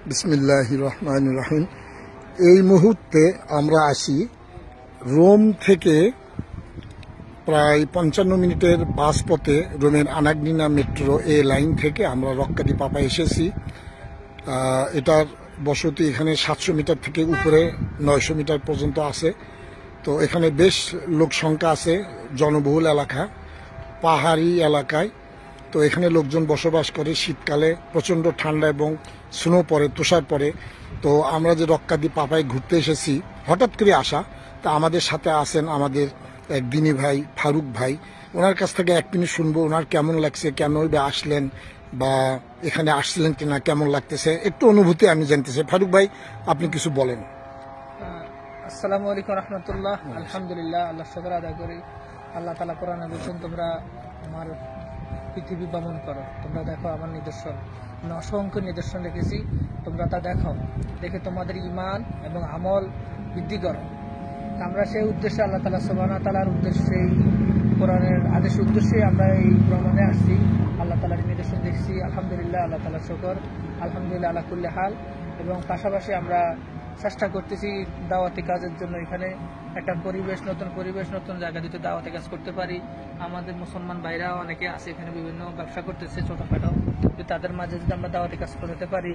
বিসমিল্লাহির রহমানির রহিম। এই মুহূর্তে আমরা আসি রোম থেকে প্রায় 55 মিনিটের বাস পথে রোমের আনাগনিনা মেট্রো এ লাইন থেকে আমরা রক্কাদি পাপা এসেছি। এটার বসতি এখানে 700 মিটার থেকে উপরে 900 মিটার পর্যন্ত আছে। তো এখানে বেশ লোক সংখ্যা আছে, জনবহুল এলাকা, পাহাড়ি এলাকায়। তো এখানে লোকজন বসবাস করে। শীতকালে প্রচণ্ড ঠান্ডা এবং স্নো পড়ে, তুষার পড়ে। তো আমরা যে রক্কাদি পাপায় ঘুরতে এসেছি, হঠাৎ করে আসা। তা আমাদের সাথে আছেন আমাদের এক দিনী ভাই ফারুক ভাই। ওনার কাছ থেকে এক মিনিট শুনবো ওনার কেমন লাগছে, কেনই বা আসলেন বা এখানে আসছিলেন কিনা, কেমন লাগতেছে একটু অনুভূতি আমি জানতে চাই। ফারুক ভাই, আপনি কিছু বলেন। আসসালামু আলাইকুম রহমতুল্লাহ। আলহামদুলিল্লাহ, আল্লাহ শুকর আদায় করি। আল্লাহ তাআলা কোরআনে বলছেন, তোমরা আমার পৃথিবী ভ্রমণ করো, তোমরা দেখো আমার নিদর্শন। আমি অসংখ্য নিদর্শন রেখেছি, তোমরা তা দেখো, দেখে তোমাদের ঈমান এবং আমল বৃদ্ধি করো। আমরা সেই উদ্দেশ্যে আল্লাহ তাআলা সুবহানাহু ওয়া তাআলার উদ্দেশ্যে, কোরআনের আদেশ উদ্দেশ্যে আমরা এই ভ্রমণে আসছি। আল্লাহ তাআলার নিদর্শন দেখছি, আলহামদুলিল্লাহ, আল্লাহ তাআলার শুকর, আলহামদুলিল্লাহ আলা কুল্লি হাল। এবং পাশাপাশি আমরা চেষ্টা করতেছি দাওয়াতি কাজের জন্য এখানে একটা নতুন জায়গা দিতে দাওয়াতি কাজ করতে পারি। আমাদের মুসলমান ভাইরা অনেকে আছে এখানে, বিভিন্ন ব্যবসা করতেছে ছোটখাটো, তাদের মাঝে যদি আমরা দাওয়াতি কাজ করতে পারি